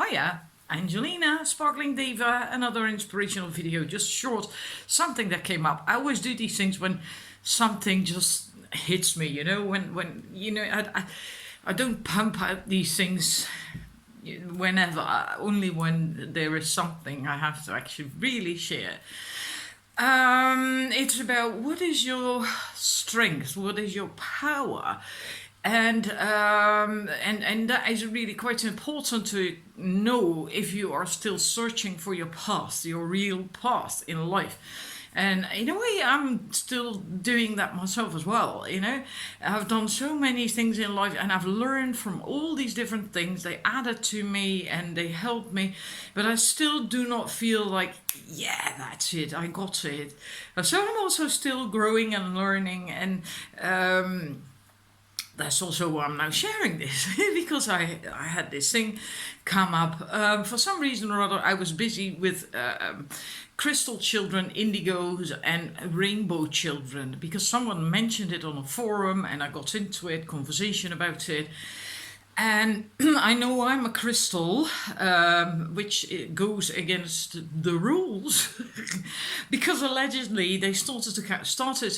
Hiya, Angelina, Sparkling Diva, another inspirational video, just short, something that came up. I always do these things when something just hits me, when I don't pump out these things whenever, only when there is something I have to actually really share. It's about what is your strength, what is your power, and that is really quite important to know if you are still searching for your path, your real path in life. And in a way, I'm still doing that myself as well. I've done so many things in life and I've learned from all these different things. They added to me and they helped me, but I still do not feel like, yeah, that's it, I got it. So I'm also still growing and learning, and that's also why I'm now sharing this because I had this thing come up. For some reason or other, I was busy with crystal children, indigos, and rainbow children because someone mentioned it on a forum and I got into it, conversation about it. And I know I'm a crystal, which goes against the rules, because allegedly they started to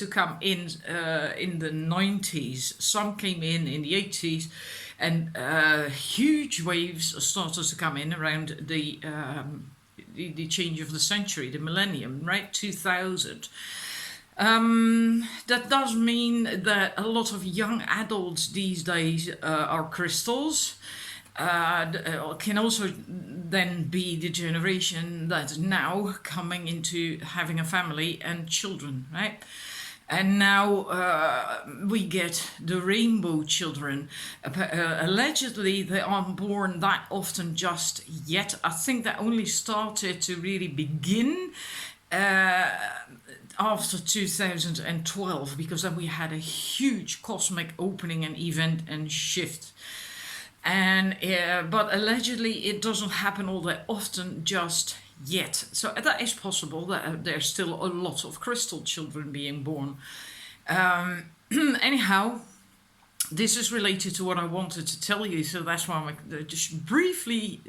come in the 90s. Some came in the 80s, and huge waves started to come in around the change of the century, the millennium, right, 2000. That does mean that a lot of young adults these days are crystals. Can also then be the generation that's now coming into having a family and children, right? And now we get the rainbow children. Allegedly, they aren't born that often just yet. I think that only started to really begin after 2012, because then we had a huge cosmic opening and event and shift. And but allegedly it doesn't happen all that often just yet. So that is possible that there's still a lot of crystal children being born. Anyhow, this is related to what I wanted to tell you, so that's why I'm just briefly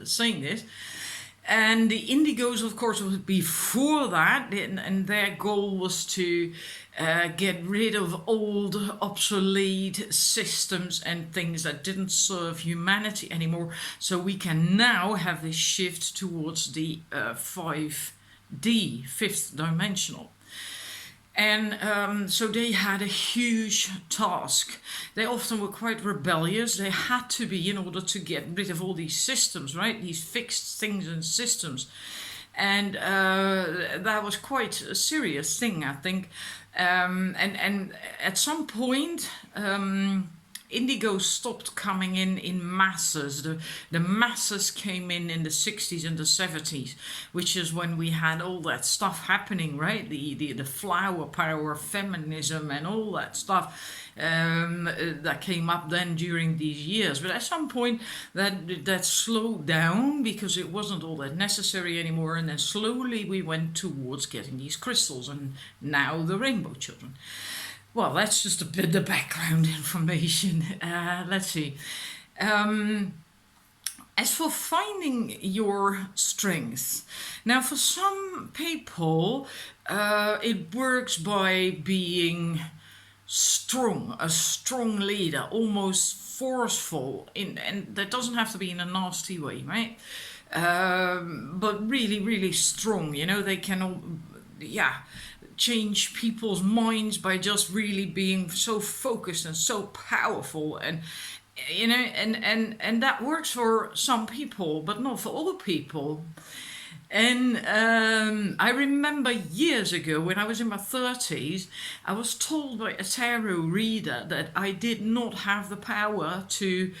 saying this. And the indigos, of course, was before that, and their goal was to get rid of old, obsolete systems and things that didn't serve humanity anymore. So we can now have this shift towards the 5D, fifth dimensional. And so they had a huge task. They often were quite rebellious. They had to be in order to get rid of all these systems, right? These fixed things and systems. And that was quite a serious thing, I think. And at some point, indigo stopped coming in masses. The masses came in the 60s and the 70s, which is when we had all that stuff happening, right? The flower power, feminism, and all that stuff that came up then during these years. But at some point that slowed down because it wasn't all that necessary anymore, and then slowly we went towards getting these crystals, and now the rainbow children. Well, that's just a bit the background information. Let's see. As for finding your strength, now for some people, it works by being strong, a strong leader, almost forceful, and that doesn't have to be in a nasty way, right? But really, really strong. They can all, change people's minds by just really being so focused and so powerful, and and that works for some people but not for all people. And I remember years ago when I was in my 30s, I was told by a tarot reader that I did not have the power to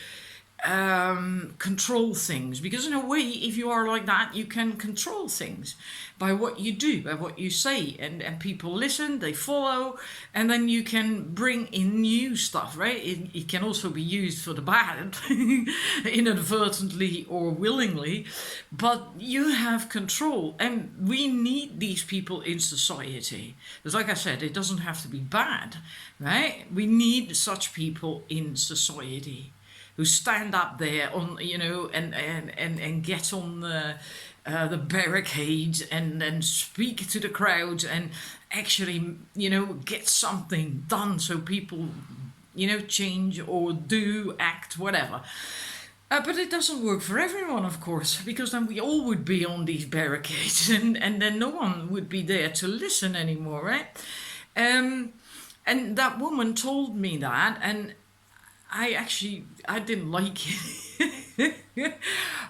control things, because in a way, if you are like that, you can control things by what you do, by what you say, and people listen, they follow, and then you can bring in new stuff, right? It can also be used for the bad, inadvertently or willingly, but you have control, and we need these people in society. Because like I said, it doesn't have to be bad, right? We need such people in society. who stand up there on, you know, and get on the barricades and speak to the crowd and actually, you know, get something done so people, you know, change or do, act, whatever. But it doesn't work for everyone, of course, because then we all would be on these barricades and then no one would be there to listen anymore, right? And that woman told me that, and I didn't like it.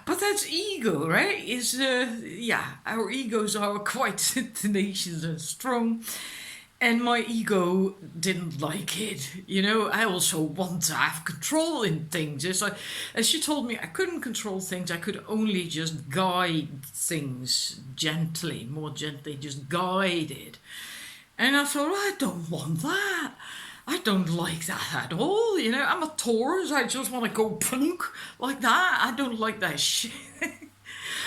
But that's ego, right? Yeah, our egos are quite tenacious and strong. And my ego didn't like it. You know, I also want to have control in things. It's like, as she told me, I couldn't control things. I could only just guide things gently, more gently, just guide it. And I thought, I don't want that. I don't like that at all. You know, I'm a Taurus. I just want to go plunk like that. I don't like that shit.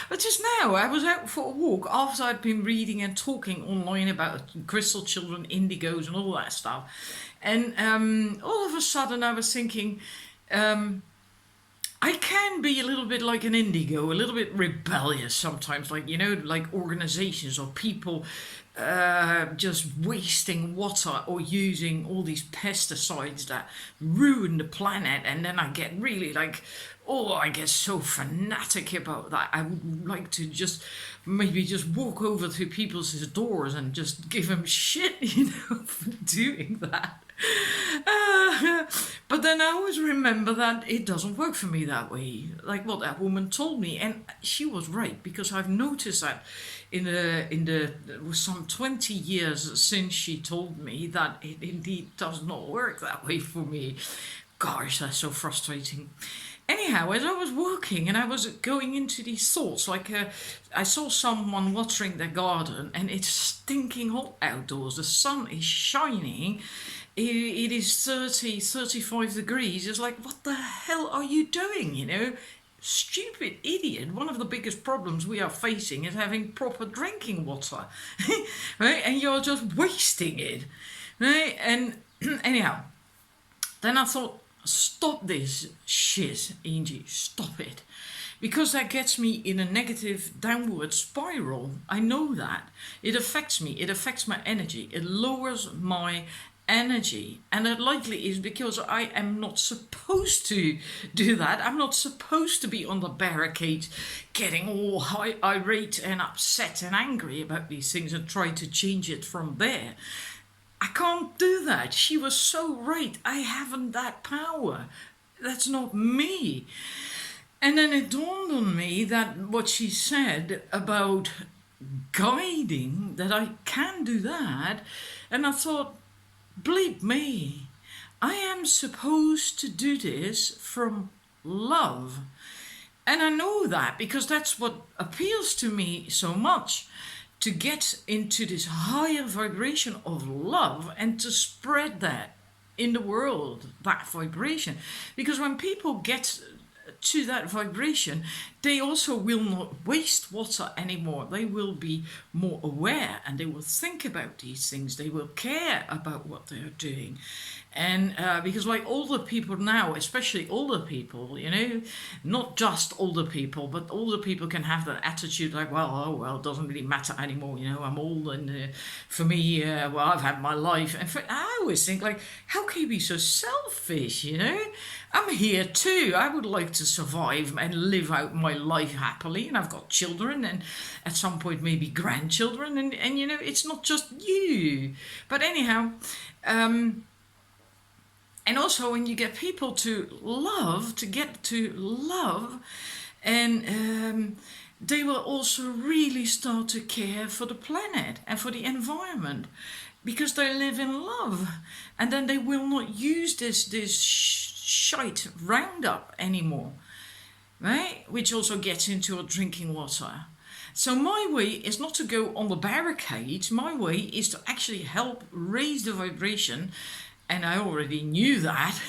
But just now, I was out for a walk after I'd been reading and talking online about crystal children, indigos, and all that stuff. And all of a sudden, I was thinking, I can be a little bit like an indigo, a little bit rebellious sometimes, like, you know, like organizations or people just wasting water or using all these pesticides that ruin the planet. And then I get really like, oh, I get so fanatic about that. I would like to just maybe just walk over to people's doors and just give them shit, you know, for doing that. But then I always remember that it doesn't work for me that way, like what that woman told me, and she was right, because I've noticed that in the some 20 years since she told me that it indeed does not work that way for me. Gosh, that's so frustrating. Anyhow, as I was walking and I was going into these thoughts, like I saw someone watering their garden and it's stinking hot outdoors. The sun is shining. It is 30, 35 degrees. It's like, what the hell are you doing, you know? Stupid idiot. One of the biggest problems we are facing is having proper drinking water. Right? And you're just wasting it. Right? And anyhow, then I thought, stop this shit, Angie, stop it. Because that gets me in a negative downward spiral. I know that. It affects me. It affects my energy. It lowers my energy. And that likely is because I am not supposed to do that. I'm not supposed to be on the barricade getting all irate and upset and angry about these things and try to change it from there. I can't do that. She was so right. I haven't that power. That's not me. And then it dawned on me that what she said about guiding, that I can do that. And I thought, bleep me. I am supposed to do this from love. And I know that because that's what appeals to me so much. To get into this higher vibration of love and to spread that in the world, that vibration. Because when people get to that vibration, they also will not waste water anymore. They will be more aware and they will think about these things. They will care about what they are doing. And because like older people now, especially older people, you know, not just older people, but older people can have that attitude like, well, oh, well, it doesn't really matter anymore. You know, I'm old and for me, well, I've had my life. And I always think like, how can you be so selfish, you know? I'm here too. I would like to survive and live out my life happily. And I've got children and at some point maybe grandchildren. And you know, it's not just you. But anyhow, and also when you get people to love, to get to love, and they will also really start to care for the planet and for the environment because they live in love. And then they will not use this shite Roundup anymore, right? Which also gets into our drinking water. So my way is not to go on the barricades. My way is to actually help raise the vibration. And I already knew that.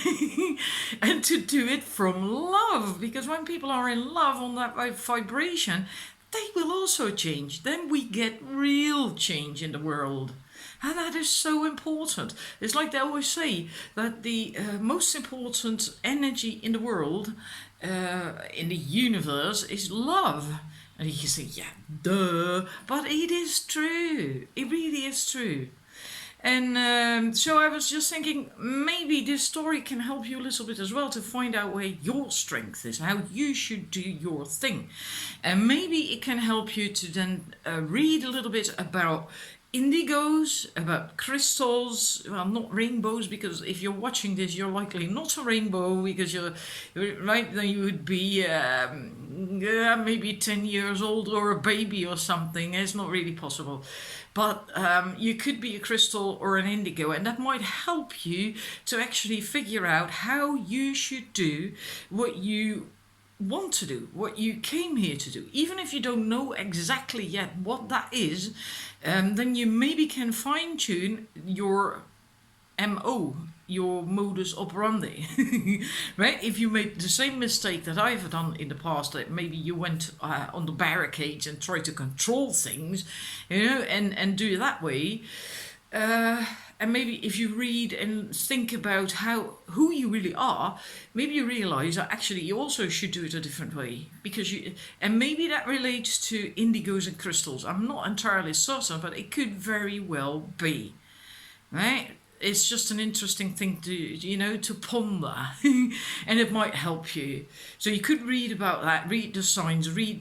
And to do it from love. Because when people are in love on that vibration, they will also change. Then we get real change in the world. And that is so important. It's like they always say that the most important energy in the world, in the universe, is love. And you can say, yeah, duh. But it is true. It really is true. And so I was just thinking maybe this story can help you a little bit as well to find out where your strength is, how you should do your thing. And maybe it can help you to then read a little bit about indigos, about crystals, well, not rainbows, because if you're watching this, you're likely not a rainbow, because you're right, then you would be maybe 10 years old or a baby or something. It's not really possible. But you could be a crystal or an indigo, and that might help you to actually figure out how you should do what you want to do, what you came here to do. Even if you don't know exactly yet what that is, then you maybe can fine tune your MO, your modus operandi, right? If you make the same mistake that I've done in the past, that maybe you went on the barricades and tried to control things, and do it that way. And maybe if you read and think about who you really are, maybe you realize that actually you also should do it a different way, and maybe that relates to indigos and crystals. I'm not entirely certain, but it could very well be, right? It's just an interesting thing to ponder, and it might help you. So you could read about that, read the signs, you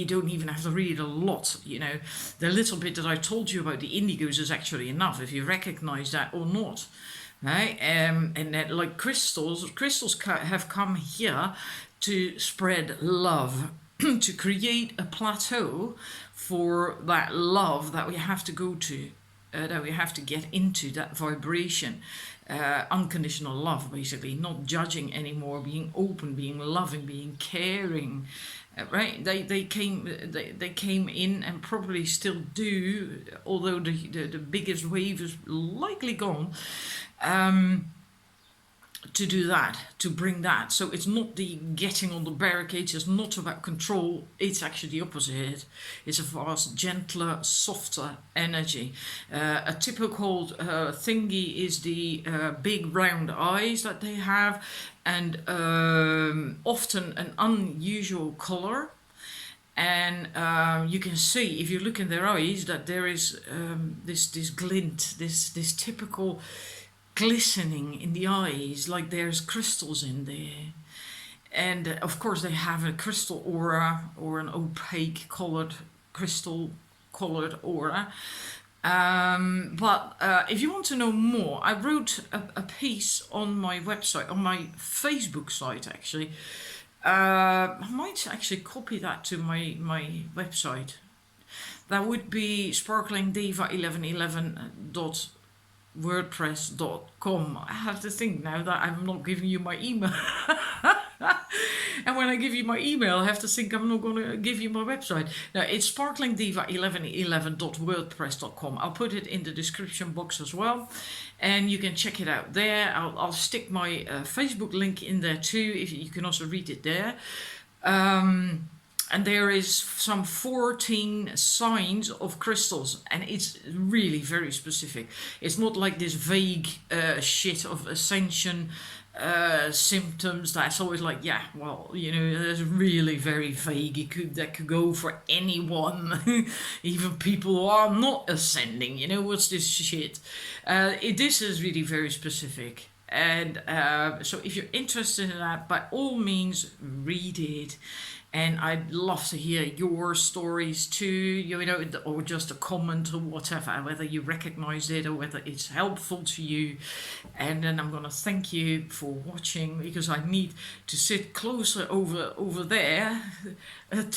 don't even have to read a lot, The little bit that I told you about the indigos is actually enough if you recognize that or not, right? And that, like crystals have come here to spread love, to create a plateau for that love that we have to go to. That we have to get into that vibration, unconditional love, basically, not judging anymore, being open, being loving, being caring, right? They came in and probably still do, although the biggest wave is likely gone. To do that, to bring that. So it's not the getting on the barricades, it's not about control, it's actually the opposite. It's a fast, gentler, softer energy. A typical thingy is the big round eyes that they have, and often an unusual color. And you can see, if you look in their eyes, that there is this glint, this typical glistening in the eyes, like there's crystals in there. And of course they have a crystal aura, or an opaque crystal colored aura. But if you want to know more, I wrote a piece on my website, on my Facebook site actually. I might actually copy that to my website. That would be sparklingdiva1111.wordpress.com. I have to think now that I'm not giving you my email. And when I give you my email, I have to think I'm not going to give you my website. Now, it's sparklingdiva1111.wordpress.com. I'll put it in the description box as well, and you can check it out there. I'll stick my Facebook link in there too, if you can also read it there. And there is some 14 signs of crystals, and it's really very specific. It's not like this vague shit of ascension symptoms that's always like, yeah, well, that's really very vague. That could go for anyone, even people who are not ascending. What's this shit? This is really very specific. And so if you're interested in that, by all means, read it. And I'd love to hear your stories too, or just a comment or whatever, whether you recognize it or whether it's helpful to you. And then I'm going to thank you for watching, because I need to sit closer over there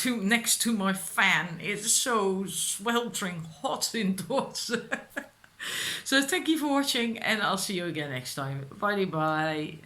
next to my fan. It's so sweltering hot indoors. So thank you for watching, and I'll see you again next time. Bye bye.